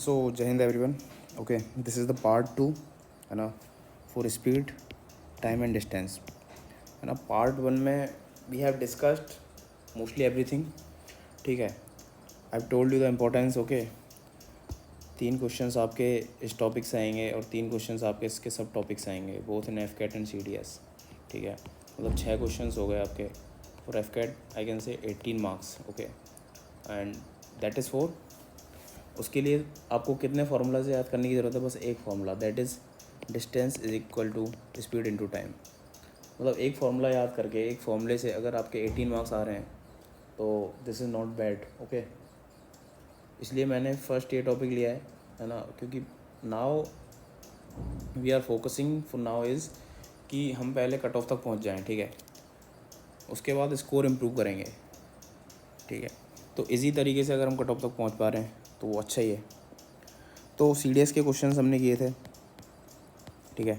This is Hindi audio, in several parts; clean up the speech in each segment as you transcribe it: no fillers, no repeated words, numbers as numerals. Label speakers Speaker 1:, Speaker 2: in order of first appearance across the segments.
Speaker 1: So Jai Hind everyone. Okay, this is the part 2 है ना for speed, time and distance है ना. Part 1 में we have discussed mostly everything. ठीक है, I've told you the importance. Okay, 3 questions आपके इस टॉपिक से आएंगे और 3 क्वेश्चंस आपके इसके सब टॉपिक से आएंगे, both in FCAT and CDS. ठीक है, मतलब 6 क्वेश्चंस हो गए आपके. For FCAT I can say 18 marks. Okay, and that is for, उसके लिए आपको कितने फार्मूलाज याद करने की ज़रूरत है? बस एक formula, that is distance is equal to speed into time. मतलब एक फार्मूला याद करके, एक फार्मूले से अगर आपके 18 मार्क्स आ रहे हैं तो this is not bad. Okay, इसलिए मैंने फर्स्ट ये टॉपिक लिया है ना, क्योंकि now we are focusing for now is कि हम पहले कट ऑफ तक पहुंच जाएं. ठीक है, उसके बाद स्कोर इम्प्रूव करेंगे. ठीक है, तो इसी तरीके से अगर हम कट ऑफ तक पहुंच पा रहे हैं तो वो अच्छा ही है. तो CDS के क्वेश्चंस हमने किए थे. ठीक है,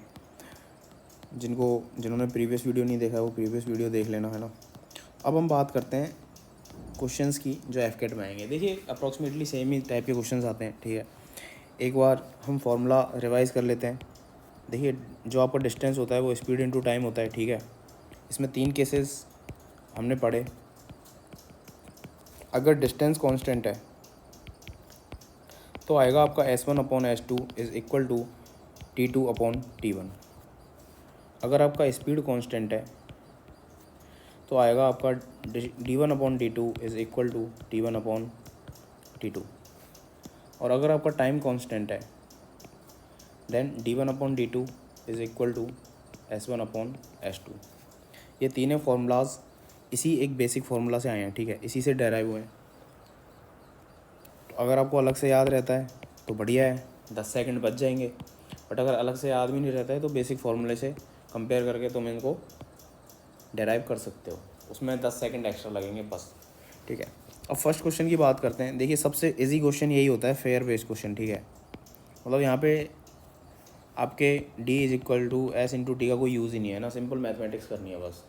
Speaker 1: जिन्होंने प्रीवियस वीडियो नहीं देखा है वो प्रीवियस वीडियो देख लेना है ना. अब हम बात करते हैं क्वेश्चंस की जो FCAT में आएंगे. देखिए अप्रॉक्सीमेटली सेम ही टाइप के क्वेश्चंस आते हैं. ठीक है, एक बार हम फार्मूला रिवाइज़ कर लेते हैं. देखिए जो आपका डिस्टेंस होता है वो स्पीड इनटू टाइम होता है. ठीक है, इसमें 3 केसेस हमने पढ़े. अगर डिस्टेंस कांस्टेंट है तो आएगा आपका S1/S2 is equal to T2/T1. अगर आपका स्पीड कांस्टेंट है तो आएगा आपका D1/D2 is equal to T1/T2. और अगर आपका टाइम कांस्टेंट है then D1/D2 is equal to S1/S2. ये तीनों फार्मूलाज इसी एक बेसिक फार्मूला से आए हैं. ठीक है, इसी से डेराइव हुए हैं. तो अगर आपको अलग से याद रहता है तो बढ़िया है, 10 सेकंड बच जाएंगे. बट अगर अलग से याद भी नहीं रहता है तो बेसिक फार्मूले से कंपेयर करके तुम इनको डेराइव कर सकते हो. उसमें 10 सेकंड एक्स्ट्रा लगेंगे बस. ठीक है, अब फर्स्ट क्वेश्चन की बात करते हैं. देखिए सबसे इजी क्वेश्चन यही होता है, फेयर बेस्ड क्वेश्चन. ठीक है, मतलब यहाँ पे आपके D is equal to S/T का कोई यूज़ ही नहीं है ना, सिंपल मैथमेटिक्स करनी है बस.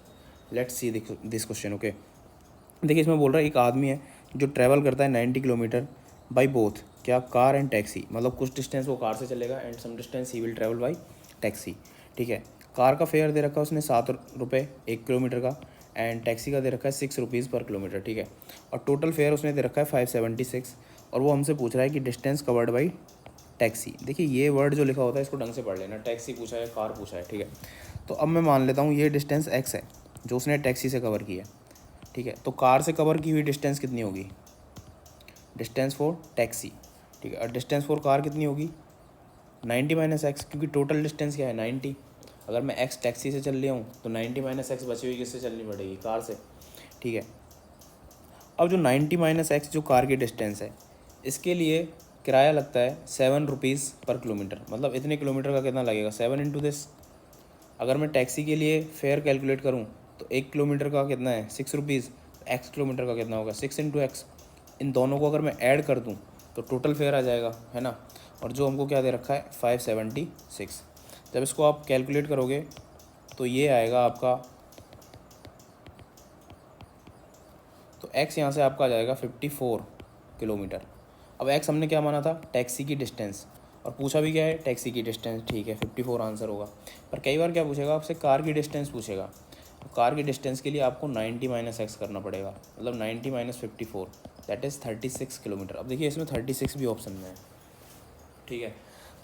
Speaker 1: Let's see this question. Okay, देखिए इसमें बोल रहा है एक आदमी है जो ट्रैवल करता है 90 किलोमीटर बाई बोथ, क्या, कार एंड टैक्सी. मतलब कुछ डिस्टेंस वो कार से चलेगा and some distance he will travel by taxi. ठीक है, कार का फेयर दे रखा है उसने 7 रुपये 1 किलोमीटर का, एंड टैक्सी का दे रखा है 6 रुपीज़ पर किलोमीटर. ठीक है, और टोटल फेयर उसने दे रखा है 576. और वो हमसे पूछ रहा है कि डिस्टेंस कवर्ड बाई टैक्सी. देखिए ये वर्ड जो लिखा होता है इसको ढंग से पढ़ लेना. टैक्सी पूछा है, कार पूछा है. ठीक है, तो अब मैं मान लेता हूँ ये डिस्टेंस x है जो उसने टैक्सी से कवर किया है. ठीक है, तो कार से कवर की हुई डिस्टेंस कितनी होगी? Distance for taxi. ठीक है, और डिस्टेंस फॉर कार कितनी होगी? 90 माइनस एक्स, क्योंकि टोटल डिस्टेंस क्या है 90. अगर मैं x टैक्सी से चल लिया हूँ तो 90 माइनस एक्स बची हुई किससे चलनी पड़ेगी? कार से. ठीक है, अब जो 90 माइनस एक्स जो कार की डिस्टेंस है इसके लिए किराया लगता है 7 रुपीज़ पर किलोमीटर. मतलब इतने किलोमीटर का कितना लगेगा? 7 इंटू दिस. अगर मैं टैक्सी के लिए फेयर कैलकुलेट करूँ तो 1 किलोमीटर का कितना है? 6 रुपीज़. एक्स किलोमीटर का कितना होगा? 6 इंटू एक्स. इन दोनों को अगर मैं ऐड कर दूं तो टोटल फेयर आ जाएगा, है ना. और जो हमको क्या दे रखा है? 576. जब इसको आप कैलकुलेट करोगे तो ये आएगा आपका, तो x यहाँ से आपका आ जाएगा 54 किलोमीटर. अब x हमने क्या माना था? टैक्सी की डिस्टेंस. और पूछा भी क्या है? टैक्सी की डिस्टेंस. ठीक है, 54 आंसर होगा. पर कई बार क्या पूछेगा आपसे? कार की डिस्टेंस पूछेगा. तो कार की डिस्टेंस के लिए आपको 90 माइनस एक्स करना पड़ेगा. मतलब 90 माइनस 54 दैट इज़ 36 किलोमीटर. अब देखिए इसमें 36 भी ऑप्शन में है. ठीक है,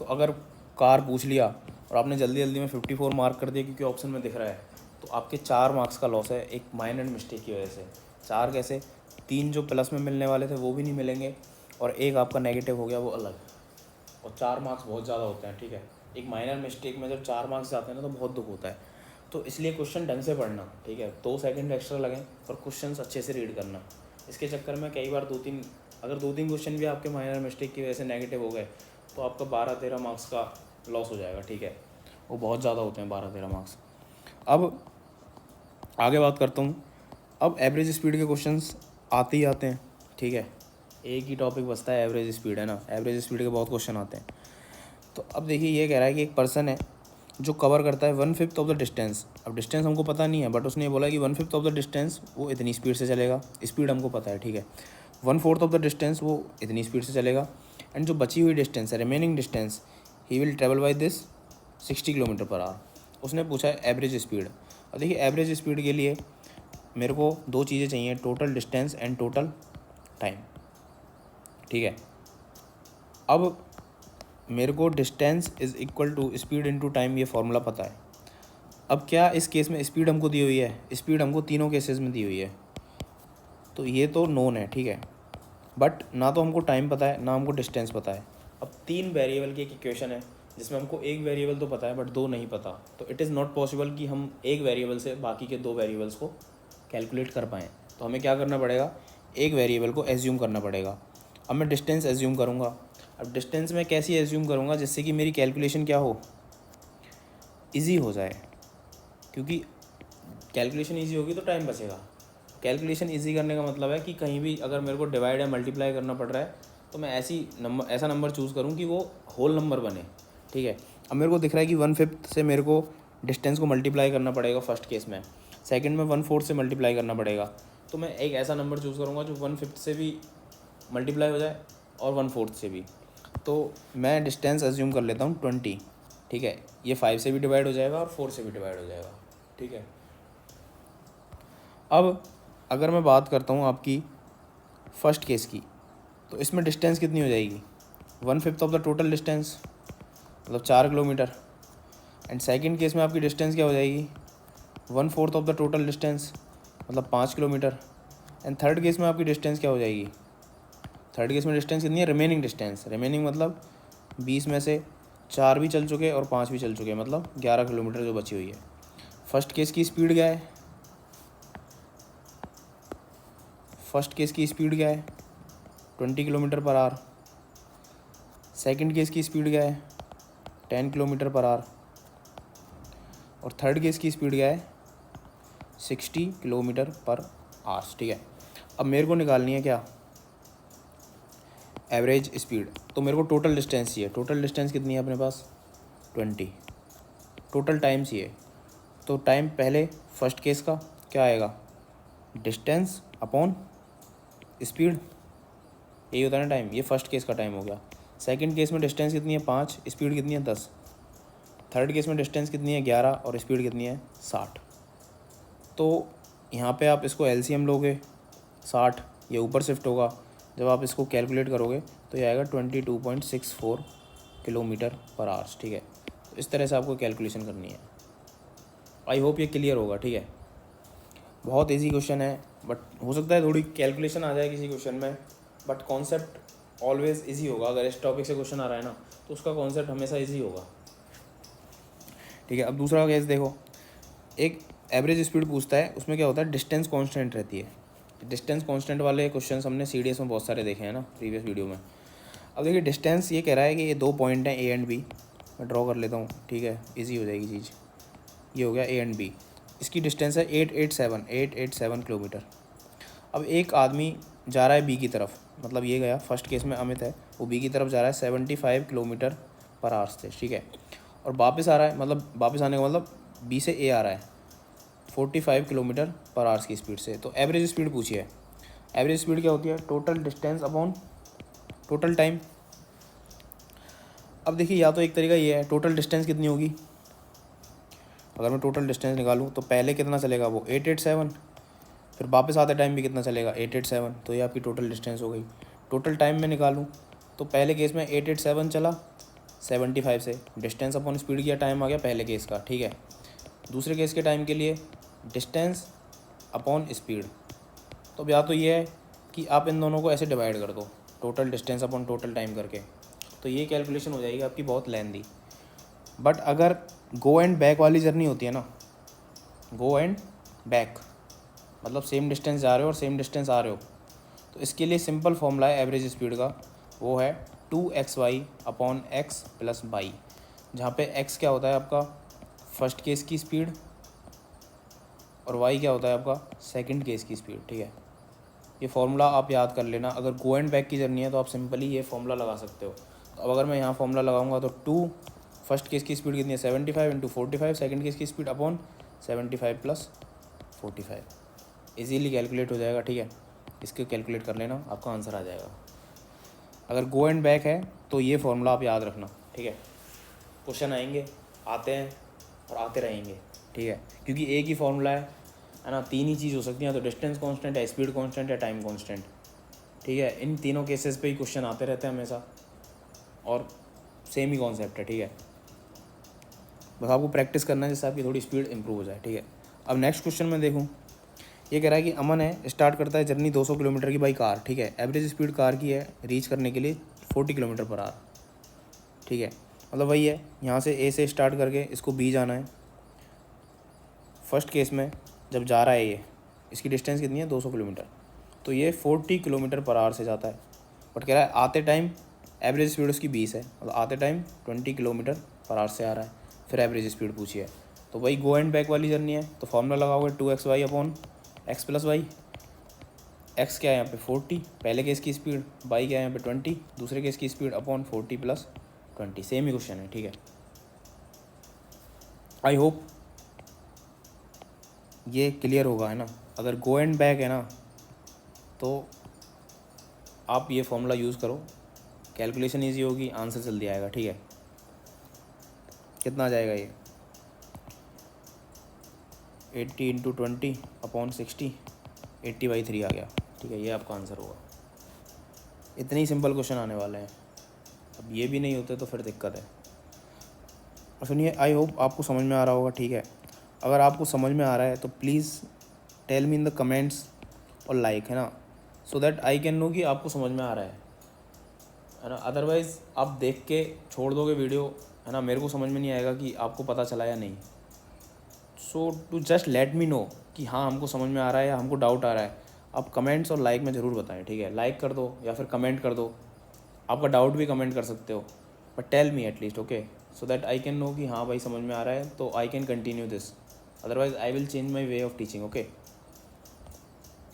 Speaker 1: तो अगर कार पूछ लिया और आपने जल्दी जल्दी में 54 मार्क कर दिया क्योंकि ऑप्शन में दिख रहा है, तो आपके 4 मार्क्स का लॉस है एक माइनर मिस्टेक की वजह से. 4 कैसे? 3 जो प्लस में मिलने वाले थे वो भी नहीं मिलेंगे और एक आपका नेगेटिव हो गया वो अलग. और 4 मार्क्स बहुत ज़्यादा होते हैं. ठीक है, एक माइनर मिस्टेक में जब 4 मार्क्स आते हैं ना तो बहुत दुख होता है. तो इसलिए क्वेश्चन ढंग से पढ़ना. ठीक है, 2 सेकंड एक्स्ट्रा लगें और क्वेश्चन अच्छे से रीड करना. इसके चक्कर में कई बार 2-3 क्वेश्चन भी आपके माइनर मिस्टेक की वजह से नेगेटिव हो गए तो आपका 12-13 मार्क्स का लॉस हो जाएगा. ठीक है, वो बहुत ज़्यादा होते हैं 12-13 मार्क्स. अब आगे बात करता हूँ. अब एवरेज स्पीड के क्वेश्चंस आते ही आते हैं. ठीक है, एक ही टॉपिक बचता है एवरेज स्पीड, है ना. एवरेज स्पीड के बहुत क्वेश्चन आते हैं. तो अब देखिए ये कह रहा है कि एक पर्सन है जो कवर करता है 1/5 ऑफ द डिस्टेंस. अब डिस्टेंस हमको पता नहीं है बट उसने ये बोला कि 1/5 ऑफ द डिस्टेंस वो इतनी स्पीड से चलेगा. स्पीड हमको पता है. ठीक है, 1/4 ऑफ द डिस्टेंस वो इतनी स्पीड से चलेगा एंड जो बची हुई डिस्टेंस है, remaining distance, he will travel by this 60 kilometre per our. उसने पूछा है एवरेज स्पीड। और देखिए एवरेज स्पीड के लिए मेरे को दो चीज़ें चाहिए, total distance and total time, ठीक है। अब मेरे को distance is equal to speed into time, ये फॉर्मूला पता है। अब क्या इस केस में स्पीड हमको दी हुई है, स्पीड हमको तीनों केसेस में दी हुई है, तो ये तो नोन है, ठीक है। बट ना तो हमको टाइम पता है, ना हमको डिस्टेंस पता है। अब तीन वेरिएबल की एक इक्वेशन है जिसमें हमको एक वेरिएबल तो पता है बट दो नहीं पता, तो इट इज़ नॉट पॉसिबल कि हम एक वेरिएबल से बाकी के दो वेरिएबल्स को कैलकुलेट कर पाएँ। तो हमें क्या करना पड़ेगा, एक वेरिएबल को एज्यूम करना पड़ेगा। अब मैं डिस्टेंस एज्यूम करूँगा। अब डिस्टेंस में कैसी एज्यूम करूँगा जिससे कि मेरी कैलकुलेशन क्या हो, ईजी हो जाए, क्योंकि कैलकुलेशन ईजी होगी तो टाइम बचेगा। कैलकुलेशन ईजी करने का मतलब है कि कहीं भी अगर मेरे को डिवाइड या मल्टीप्लाई करना पड़ रहा है तो मैं ऐसा नंबर चूज़ करूँ कि वो होल नंबर बने, ठीक है। अब मेरे को दिख रहा है कि 1/5 से मेरे को डिस्टेंस को मल्टीप्लाई करना पड़ेगा फर्स्ट केस में, सेकंड में 1/4 से मल्टीप्लाई करना पड़ेगा। तो मैं एक ऐसा नंबर चूज़ करूँगा जो 1/5 से भी मल्टीप्लाई हो जाए और 1/4 से भी। तो मैं डिस्टेंस एज्यूम कर लेता हूँ 20, ठीक है। ये 5 से भी डिवाइड हो जाएगा और 4 से भी डिवाइड हो जाएगा, ठीक है। अब अगर मैं बात करता हूँ आपकी फर्स्ट केस की, तो इसमें डिस्टेंस कितनी हो जाएगी, 1/5 ऑफ द टोटल डिस्टेंस, मतलब 4 किलोमीटर। एंड सेकंड केस में आपकी डिस्टेंस क्या हो जाएगी, 1/4 ऑफ द टोटल डिस्टेंस, मतलब 5 किलोमीटर। एंड थर्ड केस में आपकी डिस्टेंस क्या हो जाएगी, थर्ड केस में डिस्टेंस कितनी है, रिमेनिंग डिस्टेंस, रिमेनिंग मतलब 20 में से 4 भी चल चुके और 5 भी चल चुके, मतलब 11 किलोमीटर जो बची हुई है। फर्स्ट केस की स्पीड क्या है, फर्स्ट केस की स्पीड क्या है, 20 kilometre per our. Second case की स्पीड क्या है, 10 किलोमीटर पर आवर। और थर्ड केस की स्पीड क्या है, 60 किलोमीटर पर आवर, ठीक है। अब मेरे को निकालनी है क्या, एवरेज स्पीड। तो मेरे को टोटल डिस्टेंस चाहिए। टोटल डिस्टेंस कितनी है अपने पास, 20। टोटल टाइम चाहिए, तो टाइम पहले फर्स्ट केस का क्या आएगा, डिस्टेंस अपॉन स्पीड, यही होता है ना टाइम। ये फर्स्ट केस का टाइम हो गया। सेकंड केस में डिस्टेंस कितनी है, 5, स्पीड कितनी है, 10। थर्ड केस में डिस्टेंस कितनी है, 11, और स्पीड कितनी है, 60। तो यहाँ पे आप इसको एलसीएम लोगे, 60 ये ऊपर शिफ्ट होगा। जब आप इसको कैलकुलेट करोगे तो ये आएगा 22.64 किलोमीटर पर आवर्स, ठीक है। तो इस तरह से आपको कैलकुलेशन करनी है। आई होप ये क्लियर होगा, ठीक है। बहुत इजी क्वेश्चन है, बट हो सकता है थोड़ी कैलकुलेशन आ जाए किसी क्वेश्चन में, बट कॉन्सेप्ट ऑलवेज इजी होगा। अगर इस टॉपिक से क्वेश्चन आ रहा है ना तो उसका कॉन्सेप्ट हमेशा इजी होगा, ठीक है। अब दूसरा केस देखो, एक एवरेज स्पीड पूछता है, उसमें क्या होता है, डिस्टेंस कांस्टेंट रहती है। डिस्टेंस कांस्टेंट वाले क्वेश्चंस हमने सीडीएस में बहुत सारे देखे हैं ना प्रीवियस वीडियो में। अब देखिए डिस्टेंस ये कह रहा है कि ये 2 पॉइंट हैं, ए एंड बी। मैं ड्रॉ कर लेता हूँ, ठीक है, इजी हो जाएगी चीज़। ये हो गया ए एंड बी, इसकी डिस्टेंस है 887 किलोमीटर। अब एक आदमी जा रहा है बी की तरफ, मतलब ये गया, फर्स्ट केस में अमित है, वो बी की तरफ जा रहा है 75 किलोमीटर पर आवर से, ठीक है। और वापस आ रहा है, मतलब वापस आने का मतलब बी से ए आ रहा है 45 किलोमीटर पर आवर्स की स्पीड से। तो एवरेज स्पीड पूछी है। एवरेज स्पीड क्या होती है, total distance upon total time. अब देखिए या तो एक तरीका ये है, टोटल डिस्टेंस कितनी होगी, अगर मैं टोटल डिस्टेंस निकालूँ तो पहले कितना चलेगा वो 887, फिर वापस आते टाइम भी कितना चलेगा 887, तो ये आपकी टोटल डिस्टेंस हो गई। टोटल टाइम में निकालूँ तो पहले केस में 887 चला 75 से, डिस्टेंस अपॉन स्पीड किया, टाइम आ गया पहले केस का, ठीक है। दूसरे केस के टाइम के लिए डिस्टेंस अपॉन स्पीड। तो अब या तो ये है कि आप इन दोनों को ऐसे डिवाइड कर दो, total distance upon total time करके, तो ये कैलकुलेशन हो जाएगी आपकी बहुत लेंदी। बट अगर गो एंड बैक वाली जर्नी होती है ना, गो एंड बैक मतलब सेम डिस्टेंस जा रहे हो और सेम डिस्टेंस आ रहे हो, तो इसके लिए सिंपल फॉर्मूला है एवरेज स्पीड का, वो है 2xy upon x plus Y, जहाँ पे x क्या होता है आपका फर्स्ट केस की स्पीड और y क्या होता है आपका सेकंड केस की स्पीड, ठीक है। ये फार्मूला आप याद कर लेना। अगर गो एंड बैक की जर्नी है तो आप सिंपली ये फार्मूला लगा सकते हो। तो अब अगर मैं यहाँ फार्मूला लगाऊंगा तो 2 फर्स्ट केस की स्पीड कितनी है 75 इंटू 45, सेकेंड केस की speed upon 75 plus 45, easily calculate हो जाएगा, ठीक है। इसको कैलकुलेट कर लेना, आपका आंसर आ जाएगा। अगर गो एंड बैक है तो ये फॉर्मूला आप याद रखना, ठीक है। क्वेश्चन आएंगे, आते हैं और आते रहेंगे, ठीक है, क्योंकि एक ही फॉर्मूला है ना, तीन ही चीज़ हो सकती हैं, तो डिस्टेंस कांस्टेंट है, स्पीड कांस्टेंट है, टाइम कांस्टेंट, ठीक है। इन तीनों केसेस पे ही क्वेश्चन आते रहते हैं हमेशा और सेम ही कॉन्सेप्ट है, ठीक है। बस आपको प्रैक्टिस करना है जिससे आपकी थोड़ी स्पीड इंप्रूव हो जाए, ठीक है। अब नेक्स्ट क्वेश्चन में देखूँ, ये कह रहा है कि अमन है, स्टार्ट करता है जर्नी 200 किलोमीटर की बाई कार, ठीक है। एवरेज स्पीड कार की है रीच करने के लिए 40 किलोमीटर पर आवर, ठीक है। मतलब वही है, यहाँ से ए से स्टार्ट करके इसको बी जाना है। फर्स्ट केस में जब जा रहा है ये, इसकी डिस्टेंस कितनी है 200 किलोमीटर, तो ये 40 किलोमीटर पर आवर से जाता है। बट कह रहा है आते टाइम एवरेज स्पीड उसकी 20 है, मतलब आते टाइम 20 किलोमीटर पर आवर से आ रहा है। फिर एवरेज स्पीड पूछी है, तो वही गो एंड बैक वाली जर्नी है, तो फॉर्मूला लगाओगे 2xy upon x plus y. X क्या है यहाँ पे 40, पहले केस की स्पीड, वाई क्या है यहाँ पे 20, दूसरे केस की स्पीड अपॉन 40 प्लस 20। सेम ही क्वेश्चन है, ठीक है। आई होप ये क्लियर होगा, है ना। अगर गो एंड बैक है ना तो आप ये फॉर्मूला यूज़ करो, कैलकुलेशन ईजी होगी, आंसर जल्दी आएगा, ठीक है। कितना आ जाएगा ये 80 इंटू 20 अपॉन 60, 80/3 आ गया, ठीक है। ये आपका आंसर होगा। इतने ही सिंपल क्वेश्चन आने वाले हैं, अब ये भी नहीं होते तो फिर दिक्कत है। और सुनिए, आई होप आपको समझ में आ रहा होगा, ठीक है। अगर आपको समझ में आ रहा है तो please tell me in the comments और लाइक, है ना, so that I can know कि आपको समझ में आ रहा है ना। अदरवाइज़ आप देख के छोड़ दोगे वीडियो, है ना, मेरे को समझ में नहीं आएगा कि आपको पता चला या नहीं। So to just let me know कि हाँ हमको समझ में आ रहा है या हमको डाउट आ रहा है, आप कमेंट्स और लाइक में ज़रूर बताएं, ठीक है। लाइक कर दो या फिर कमेंट कर दो, आपका डाउट भी कमेंट कर सकते हो, but tell me at least, okay, so that I can know कि हाँ भाई समझ में आ रहा है, तो I can continue this, otherwise I will change my way of teaching, okay.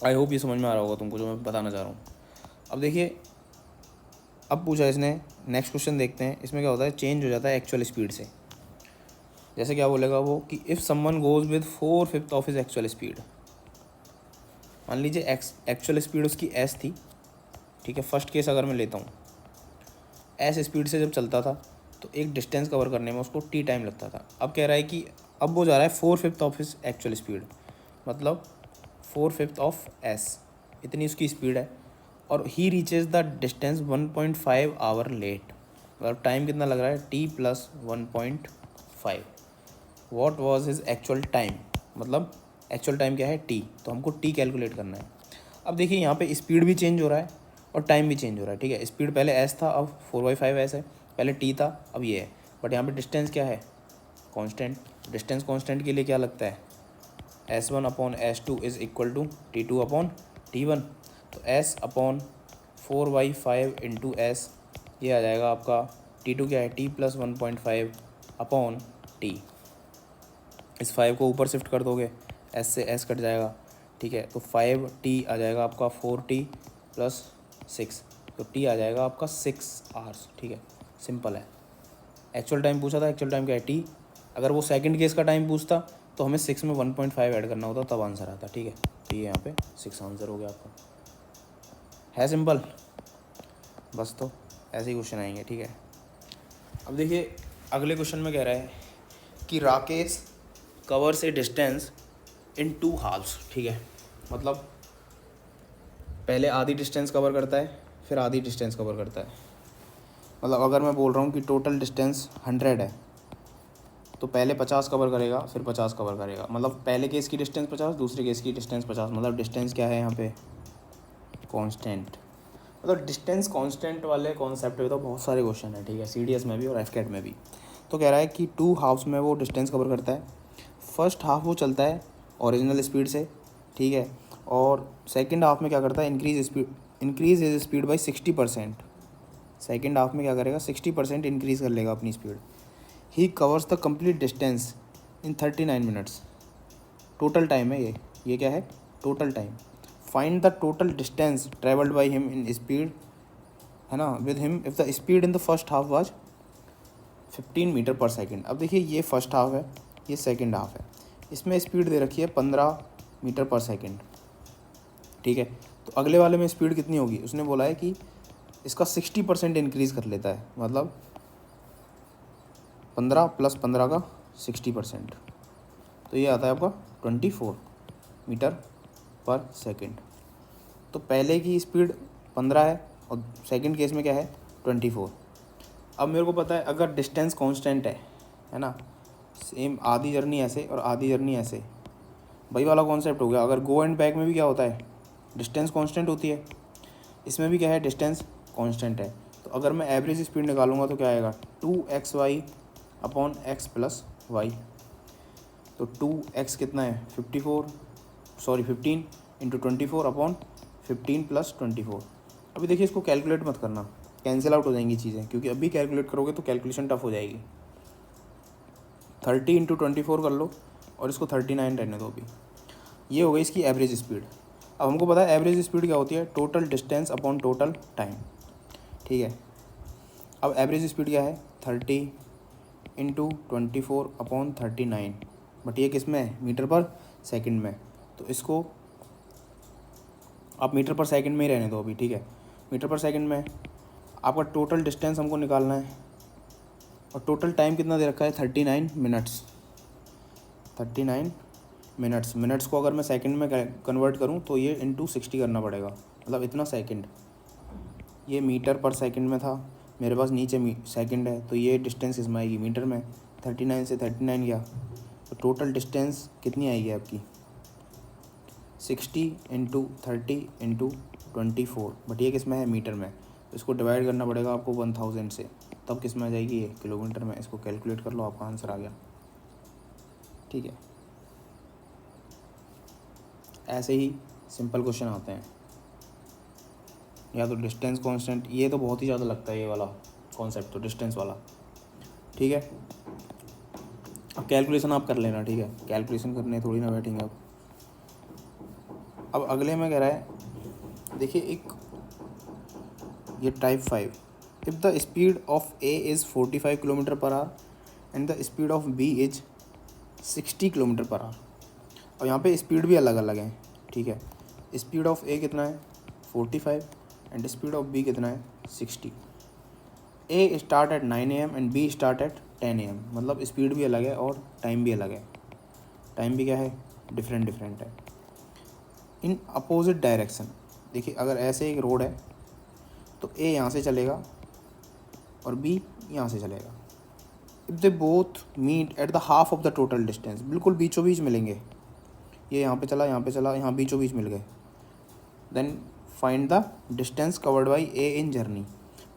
Speaker 1: I hope ये समझ में आ रहा होगा तुमको जो मैं बताना चाह रहा हूँ। अब देखिए, अब पूछा इसने, नेक्स्ट क्वेश्चन देखते हैं, इसमें क्या होता है, चेंज हो जाता है एक्चुअल स्पीड से। जैसे क्या बोलेगा वो कि if someone goes with 4/5 of his actual speed, मान लीजिए एक्चुअल स्पीड उसकी एस थी, ठीक है। फर्स्ट केस अगर मैं लेता हूँ, एस स्पीड से जब चलता था तो एक डिस्टेंस कवर करने में उसको टी टाइम लगता था। अब कह रहा है कि अब वो जा रहा है 4/5 ऑफ हिज एक्चुअल स्पीड, मतलब 4/5 ऑफ एस, इतनी उसकी स्पीड है, और he reaches the distance 1.5 hour late, मतलब टाइम कितना लग रहा है T plus 1.5। What was his actual time, मतलब एक्चुअल टाइम क्या है टी, तो हमको टी कैलकुलेट करना है। अब देखिए यहाँ पे स्पीड भी चेंज हो रहा है और टाइम भी चेंज हो रहा है, ठीक है। स्पीड पहले एस था, अब 4/5 एस है, पहले टी था, अब ये है। बट यहाँ पे डिस्टेंस क्या है कांस्टेंट, डिस्टेंस कांस्टेंट के लिए क्या लगता है S1 upon S2 is equal to T2 upon T1, तो S अपॉन 4/5 इंटू एस, ये आ जाएगा आपका T2 क्या है T प्लस 1.5 अपॉन T। इस 5 को ऊपर शिफ्ट कर दोगे, S से S कट जाएगा, ठीक है। तो 5T आ जाएगा आपका 4T प्लस 6, तो T आ जाएगा आपका 6 आवर्स, ठीक है। सिंपल है। एक्चुअल टाइम पूछा था, एक्चुअल टाइम क्या है T, अगर वो सेकंड केस का टाइम पूछता तो हमें 6 में 1.5 ऐड करना होता, तब आंसर आता, ठीक है। तो ये यहाँ पे 6 आंसर हो गया आपका, है सिंपल। बस तो ऐसे ही क्वेश्चन आएंगे, ठीक है। अब देखिए अगले क्वेश्चन में कह रहा है कि Rakesh covers a distance in 2 halves, ठीक है। मतलब पहले आधी डिस्टेंस कवर करता है, फिर आधी डिस्टेंस कवर करता है। मतलब अगर मैं बोल रहा हूँ कि टोटल डिस्टेंस 100 है, तो पहले 50 कवर करेगा, फिर 50 कवर करेगा। मतलब पहले केस की डिस्टेंस 50, दूसरे केस की डिस्टेंस 50। मतलब डिस्टेंस क्या है यहाँ पे कांस्टेंट। मतलब डिस्टेंस कांस्टेंट वाले कॉन्सेप्ट पे तो बहुत सारे क्वेश्चन है, ठीक है, CDS में भी और FCAT में भी। तो कह रहा है कि 2 हाफ्स में वो डिस्टेंस कवर करता है। फर्स्ट हाफ वो चलता है ओरिजिनल स्पीड से, ठीक है, और सेकंड हाफ में क्या करता है, increase his speed by 60%। Second half में क्या करेगा, 60% इंक्रीज़ कर लेगा अपनी speed. He covers the complete distance in 39 minutes. Total time है ये क्या है total time. Find the total distance travelled by him in speed, है ना, with him if the speed in the first half was 15 metre per second. अब देखिए ये फर्स्ट हाफ है, ये सेकेंड हाफ है, इसमें स्पीड दे रखी है 15 मीटर पर सेकेंड, ठीक है। तो अगले वाले में स्पीड कितनी होगी, उसने बोला है कि इसका 60% इंक्रीज़ कर लेता है, मतलब 15 + 15 का 60%, तो ये आता है आपका 24 मीटर पर सेकंड। तो पहले की स्पीड 15 है और सेकंड केस में क्या है 24। अब मेरे को पता है अगर डिस्टेंस कांस्टेंट है ना, सेम आधी जर्नी ऐसे और आधी जर्नी ऐसे, वही वाला कॉन्सेप्ट हो गया। अगर गो एंड बैक में भी क्या होता है, डिस्टेंस कांस्टेंट होती है, इसमें भी क्या है, डिस्टेंस कांस्टेंट है। तो अगर मैं एवरेज स्पीड निकालूंगा तो क्या आएगा, 2xy upon x plus Y. तो 2x कितना है 15 इंटू 24 अपॉन 15 + 24। अभी देखिए इसको कैलकुलेट मत करना, कैंसिल आउट हो जाएंगी चीज़ें, क्योंकि अभी कैलकुलेट करोगे तो कैलकुलेशन टफ हो जाएगी। 30 इंटू 24 कर लो और इसको 39 रहने दो अभी। ये हो गई इसकी एवरेज स्पीड। अब हमको पता है एवरेज स्पीड क्या होती है, total distance upon total time. ठीक है, अब एवरेज स्पीड क्या है 30 इंटू 24 अपॉन 39, बट ये किस में है, मीटर पर सेकंड में। तो इसको आप मीटर पर सेकंड में ही रहने दो अभी। ठीक है, मीटर पर सेकंड में आपका टोटल डिस्टेंस हमको निकालना है और टोटल टाइम कितना दे रखा है 39 मिनट्स। 39 मिनट्स, मिनट्स को अगर मैं सेकंड में कन्वर्ट करूं तो ये इंटू 60 करना पड़ेगा, मतलब इतना सेकंड। ये मीटर पर सेकंड में था, मेरे पास नीचे सेकंड है, तो ये डिस्टेंस इसमें आएगी मीटर में। 39 से 39 गया तो टोटल डिस्टेंस कितनी आएगी आपकी 60 इंटू 30 इंटू 24, बट ये किस में है, मीटर में। तो इसको डिवाइड करना पड़ेगा आपको 1000 से, तब किस में आ जाएगी ये, किलोमीटर में। इसको कैलकुलेट कर लो, आपका आंसर आ गया। ठीक है, ऐसे ही सिंपल क्वेश्चन आते हैं। या तो डिस्टेंस कांस्टेंट, ये तो बहुत ही ज़्यादा लगता है ये वाला कॉन्सेप्ट, तो डिस्टेंस वाला। ठीक है, अब कैलकुलेशन आप कर लेना। ठीक है, कैलकुलेशन करने थोड़ी ना बैठेंगे आप। अब अगले में कह रहा है, देखिए एक ये type 5, if the speed of A is 45 kilometre per hour and the speed of B is 60 kilometre per hour. और यहाँ पे स्पीड भी अलग अलग है। ठीक है, स्पीड ऑफ ए कितना है 45 एंड स्पीड ऑफ बी कितना है 60। A start at 9 AM and B start at 10 AM, मतलब स्पीड भी अलग है और टाइम भी अलग है। टाइम भी क्या है, डिफरेंट है। इन अपोजिट डायरेक्शन, देखिए अगर ऐसे एक रोड है तो ए यहाँ से चलेगा और बी यहाँ से चलेगा। If they both meet at the half of the total distance, बिल्कुल बीचों बीच मिलेंगे, ये यहाँ पे चला, यहाँ पे चला, यहाँ बीचों बीच मिल गए। Then find the distance covered by A in journey.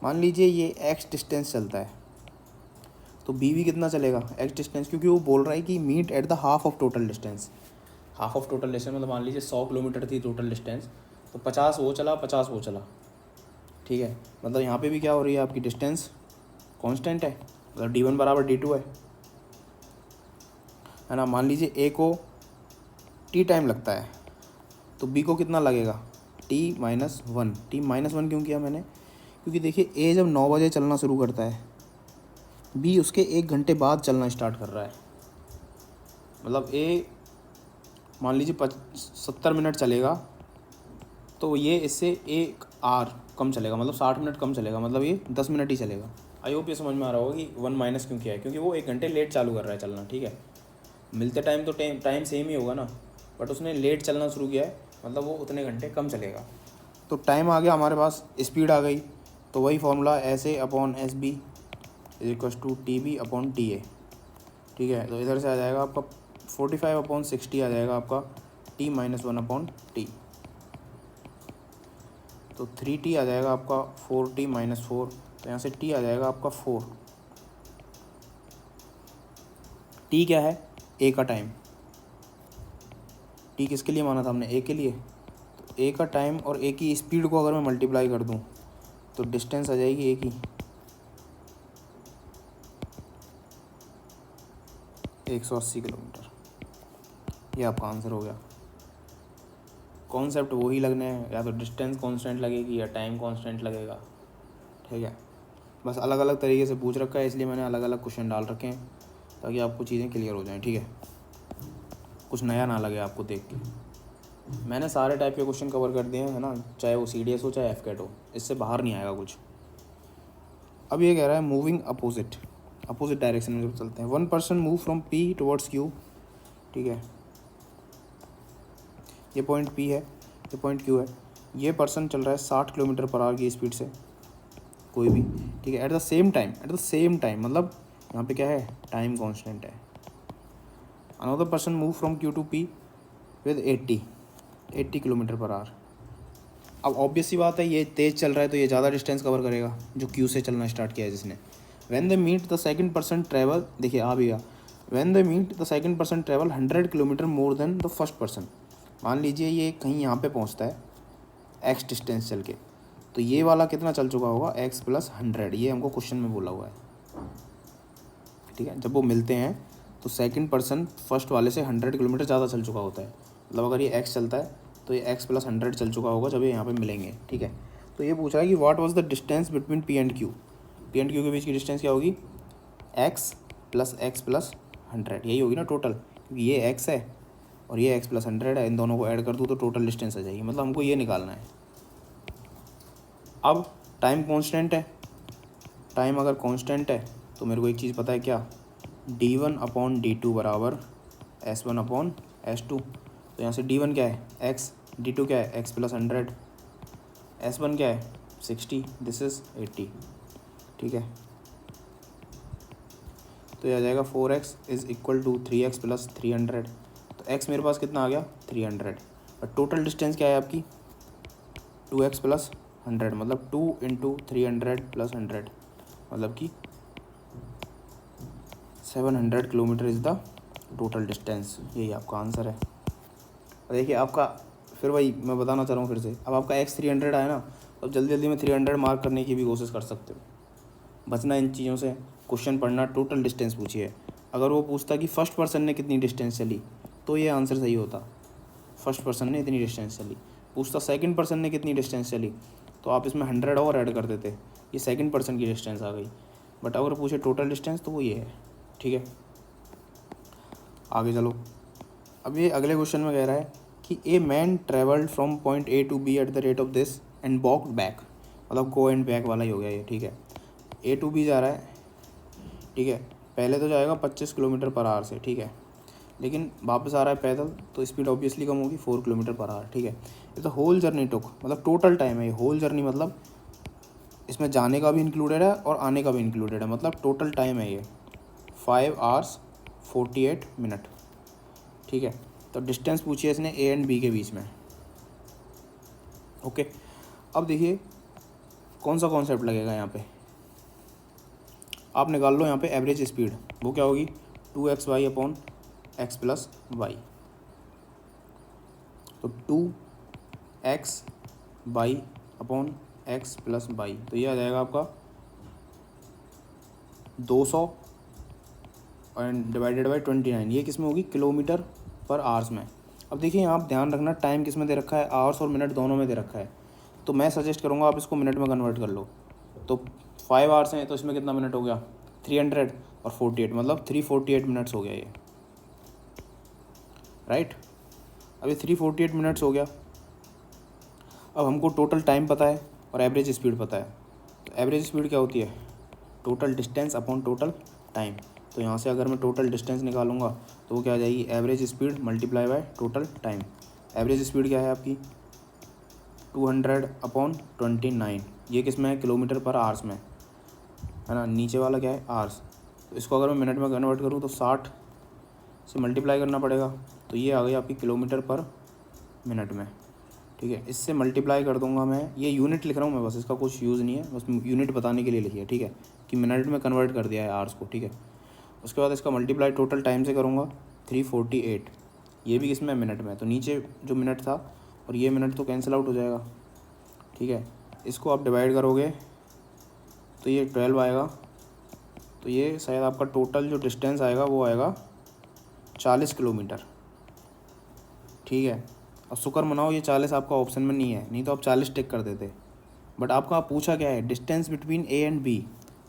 Speaker 1: मान लीजिए ये एक्स डिस्टेंस चलता है तो बी भी कितना चलेगा एक्स डिस्टेंस, क्योंकि वो बोल रहा है कि meet at the half of total distance. Half of total distance मतलब मान लीजिए 100 किलोमीटर थी टोटल डिस्टेंस, तो 50 वो चला 50 वो चला। ठीक है, मतलब यहाँ पे भी क्या हो रही है, आपकी डिस्टेंस कांस्टेंट है, मतलब d1 बराबर d2 है ना। मान लीजिए ए को t टाइम लगता है तो b को कितना लगेगा t-1। t-1 क्यों किया मैंने, क्योंकि देखिए ए जब 9 बजे चलना शुरू करता है, बी उसके 1 घंटे बाद चलना स्टार्ट कर रहा है। मतलब ए मान लीजिए 70 मिनट चलेगा तो ये इससे 1 आवर कम चलेगा, मतलब 60 मिनट कम चलेगा, मतलब ये 10 मिनट ही चलेगा। आई होप ये समझ में आ रहा होगा कि 1 माइनस क्यों किया है, क्योंकि वो 1 घंटे लेट चालू कर रहा है चलना। ठीक है, मिलते टाइम तो टाइम सेम ही होगा ना, बट उसने लेट चलना शुरू किया है, मतलब वो उतने घंटे कम चलेगा। तो टाइम आ गया हमारे पास, स्पीड आ गई, तो वही formula SA upon SB = TB upon TA। ठीक है, तो इधर से आ जाएगा आपका 45 अपॉन 60 आ जाएगा आपका t-1 अपॉन t। तो 3t आ जाएगा आपका 4t-4, तो यहाँ से t आ जाएगा आपका 4। t क्या है, a का टाइम। t किसके लिए माना था हमने, a के लिए। तो a का टाइम और a की स्पीड को अगर मैं मल्टीप्लाई कर दूँ तो डिस्टेंस आ जाएगी a की 180 किलोमीटर। ये आपका आंसर हो गया। कॉन्सेप्ट वही लगने हैं, या तो डिस्टेंस कांस्टेंट लगेगी या टाइम कांस्टेंट लगेगा। ठीक है, बस अलग अलग तरीके से पूछ रखा है, इसलिए मैंने अलग अलग क्वेश्चन डाल रखे हैं ताकि आपको चीज़ें क्लियर हो जाएं। ठीक है, कुछ नया ना लगे आपको देख के। मैंने सारे टाइप के क्वेश्चन कवर कर दिए हैं, है ना, चाहे वो CDS हो चाहे एफकेट हो, इससे बाहर नहीं आएगा कुछ। अब ये कह रहा है मूविंग अपोजिट डायरेक्शन में जब चलते हैं, 1 person move from P towards Q, ठीक है, ये पॉइंट P है, ये पॉइंट Q है, ये पर्सन चल रहा है 60 किलोमीटर पर आवर की स्पीड से, कोई भी, ठीक है, एट द सेम टाइम मतलब यहाँ पे क्या है, टाइम कांस्टेंट है। Another person move from Q to P with 80 kilometre per hour. अब ऑब्वियस सी बात है, ये तेज़ चल रहा है तो ये ज़्यादा डिस्टेंस कवर करेगा जो Q से चलना स्टार्ट किया है जिसने। When the meet the second person travel, देखिए आ भी गया, when the meet the second person travel 100 kilometre more than the first person. मान लीजिए ये कहीं यहाँ पे पहुँचता है x डिस्टेंस चल के, तो ये वाला कितना चल चुका होगा, x + 100, ये हमको क्वेश्चन में बोला हुआ है, ठीक है। जब वो मिलते हैं तो सेकंड पर्सन फर्स्ट वाले से 100 किलोमीटर ज़्यादा चल चुका होता है, मतलब अगर ये x चलता है तो ये x + 100 चल चुका होगा जब ये यहाँ पे मिलेंगे, ठीक है। तो ये पूछ रहा है कि what was the distance between P and Q, P and Q के बीच की डिस्टेंस क्या होगी, x + 100, यही होगी ना टोटल, क्योंकि ये x है और ये x + 100 है, इन दोनों को ऐड कर दूँ तो टोटल डिस्टेंस आ जाएगी, मतलब हमको ये निकालना है। अब टाइम कांस्टेंट है, टाइम अगर कांस्टेंट है तो मेरे को एक चीज़ पता है क्या, d1/d2 बराबर S1/S2। तो यहाँ से d1 क्या है x, d2 क्या है x + 100, S1 क्या है 60, दिस इज़ 80, ठीक है। तो ये आ जाएगा 4x = 3x + 300। तो x मेरे पास कितना आ गया 300, और टोटल डिस्टेंस क्या है आपकी 2x + 100, मतलब 2 × 300 + 100, मतलब कि 700 kilometre is the total distance, यही आपका आंसर है। देखिए आपका, फिर वही मैं बताना चाह रहा हूँ फिर से, अब आपका x 300 आया ना, तो जल्दी जल्दी में 300 मार्क करने की भी कोशिश कर सकते हो, बचना इन चीज़ों से। क्वेश्चन पढ़ना, टोटल डिस्टेंस पूछिए। अगर वो पूछता कि फर्स्ट पर्सन ने कितनी डिस्टेंस चली तो ये आंसर सही होता, फर्स्ट पर्सन ने इतनी डिस्टेंस चली। पूछता सेकंड पर्सन ने कितनी डिस्टेंस चली तो आप इसमें 100 और ऐड कर देते, ये सेकंड पर्सन की डिस्टेंस आ गई। बट अगर पूछे टोटल डिस्टेंस तो वो ये है, ठीक है। आगे चलो, अब ये अगले क्वेश्चन में कह रहा है कि a man travelled from point A to B at the rate of this and walked back, मतलब गो एंड बैक वाला ही हो गया ये, ठीक है। A टू B जा रहा है, ठीक है, पहले तो जाएगा 25 किलोमीटर पर आवर से, ठीक है, लेकिन वापस आ रहा है पैदल तो स्पीड ऑब्वियसली कम होगी 4 किलोमीटर पर आवर, ठीक है। ये तो होल जर्नी टुक, मतलब टोटल टाइम है ये, होल जर्नी मतलब इसमें जाने का भी इंक्लूडेड है और आने का भी इंक्लूडेड है, मतलब टोटल टाइम है ये 5 hours 48 minutes, ठीक है। तो डिस्टेंस पूछी है इसने A एंड B के बीच में, ओके। अब देखिए कौन सा कॉन्सेप्ट लगेगा यहाँ पे, आप निकाल लो यहाँ पे एवरेज स्पीड, वो क्या होगी 2xy/x + y, तो 2xy/x + y, तो ये आ जाएगा आपका 200 एंड डिवाइडेड बाई 29, ये किस में होगी किलोमीटर पर आवर्स में। अब देखिए आप ध्यान रखना, टाइम किस में दे रखा है, आवर्स और मिनट दोनों में दे रखा है, तो मैं सजेस्ट करूँगा आप इसको मिनट में कन्वर्ट कर लो। तो 5 आवर्स हैं तो इसमें कितना मिनट हो गया 300 और 48, मतलब 348 मिनट्स हो गया ये, राइट। अब ये 348 मिनट्स हो गया। अब हमको टोटल टाइम पता है और एवरेज स्पीड पता है, तो एवरेज स्पीड क्या होती है total distance upon total time. तो यहाँ से अगर मैं टोटल डिस्टेंस निकालूंगा तो वो क्या आ जाएगी average speed multiply by total time. Average speed क्या है आपकी 200/29, ये किस में है किलोमीटर पर आवर्स में, है ना, नीचे वाला क्या है आवर्स। तो इसको अगर मैं मिनट में कन्वर्ट करूँ तो 60 से मल्टीप्लाई करना पड़ेगा, तो ये आ गई आपकी किलोमीटर पर मिनट में, ठीक है। इससे मल्टीप्लाई कर दूंगा मैं, ये यूनिट लिख रहा हूँ मैं, बस इसका कुछ यूज़ नहीं है, बस यूनिट बताने के लिए लिखिए, ठीक है, कि मिनट में कन्वर्ट कर दिया है आवर्स को, ठीक है। उसके बाद इसका मल्टीप्लाई टोटल टाइम से करूँगा 348, ये भी किसमें मिनट में, तो नीचे जो मिनट था और ये मिनट तो कैंसिल आउट हो जाएगा, ठीक है। इसको आप डिवाइड करोगे तो ये 12 आएगा, तो ये शायद आपका टोटल जो डिस्टेंस आएगा वो आएगा 40 किलोमीटर, ठीक है। अब शुक्र मनाओ ये 40 आपका ऑप्शन में नहीं है, नहीं तो आप 40 टिक कर देते। बट आपका पूछा क्या है distance between A and B,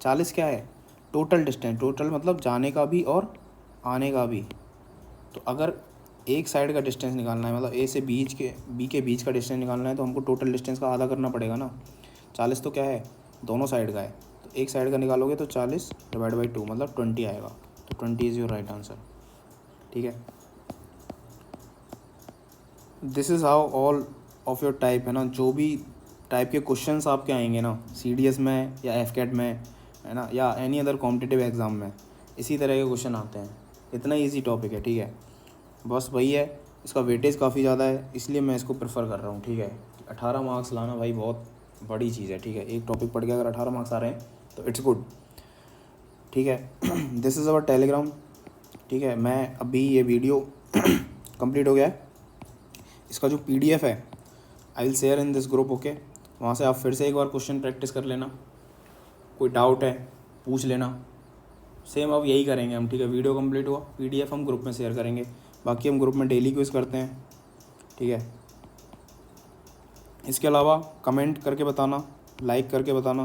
Speaker 1: 40 क्या है टोटल डिस्टेंस, टोटल मतलब जाने का भी और आने का भी। तो अगर एक साइड का डिस्टेंस निकालना है, मतलब ए से बी के बीच का डिस्टेंस निकालना है, तो हमको टोटल डिस्टेंस का आधा करना पड़ेगा ना। 40 तो क्या है, दोनों साइड का है, तो एक साइड का निकालोगे तो 40/2 मतलब 20 आएगा। तो 20 इज़ योर राइट आंसर। ठीक है, this is how all of your type है ना, जो भी टाइप के क्वेश्चंस आपके आएंगे ना CDS में या FCAT में, है ना, या एनी अदर कॉम्पिटिटिव एग्ज़ाम में, इसी तरह के क्वेश्चन आते हैं। इतना ईजी टॉपिक है। ठीक है, बस वही है, इसका वेटेज काफ़ी ज़्यादा है, इसलिए मैं इसको प्रेफर कर रहा हूँ। ठीक है, 18 मार्क्स लाना भाई बहुत बड़ी चीज़ है। ठीक है, एक टॉपिक पढ़ के अगर 18 मार्क्स आ रहे हैं तो इट्स गुड। ठीक है, दिस इज़ अवर टेलीग्राम। ठीक है, मैं अभी ये वीडियो कंप्लीट हो गया है, इसका जो PDF है I will share in this group. Okay, वहाँ से आप फिर से एक बार क्वेश्चन प्रैक्टिस कर लेना, कोई डाउट है पूछ लेना। सेम अब यही करेंगे हम। ठीक है, वीडियो कंप्लीट हुआ, PDF हम ग्रुप में शेयर करेंगे, बाकी हम ग्रुप में डेली क्विज करते हैं। ठीक है, इसके अलावा कमेंट करके बताना, लाइक करके बताना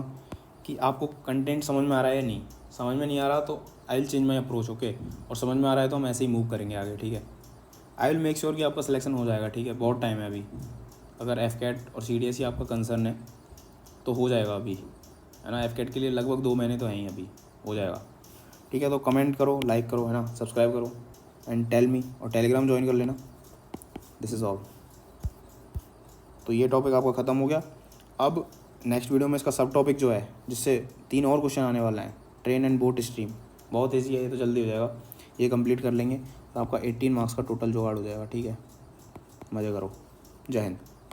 Speaker 1: कि आपको कंटेंट समझ में आ रहा है या नहीं। समझ में नहीं आ रहा तो आई will change my approach. Okay, और समझ में आ रहा है तो हम ऐसे ही मूव करेंगे आगे। ठीक है, आई विल मेक श्योर कि आपका सिलेक्शन हो जाएगा। ठीक है, बहुत टाइम है अभी, अगर FCAT और CDS ही आपका कंसर्न है तो हो जाएगा अभी, है ना। FCAT के लिए लगभग 2 महीने तो हैं ही, अभी हो जाएगा। ठीक है, तो कमेंट करो, लाइक करो, है ना, सब्सक्राइब करो एंड टेल मी, और टेलीग्राम ज्वाइन कर लेना। This is all. तो ये टॉपिक आपका ख़त्म हो गया। अब नेक्स्ट वीडियो में इसका सब टॉपिक जो है, जिससे 3 और क्वेश्चन आने वाला है, ट्रेन एंड बोट स्ट्रीम, बहुत ईजी है, ये तो जल्दी हो जाएगा। ये कंप्लीट कर लेंगे तो आपका 18 मार्क्स का टोटल जुगाड़ हो जाएगा। ठीक है, मज़े करो। जय हिंद।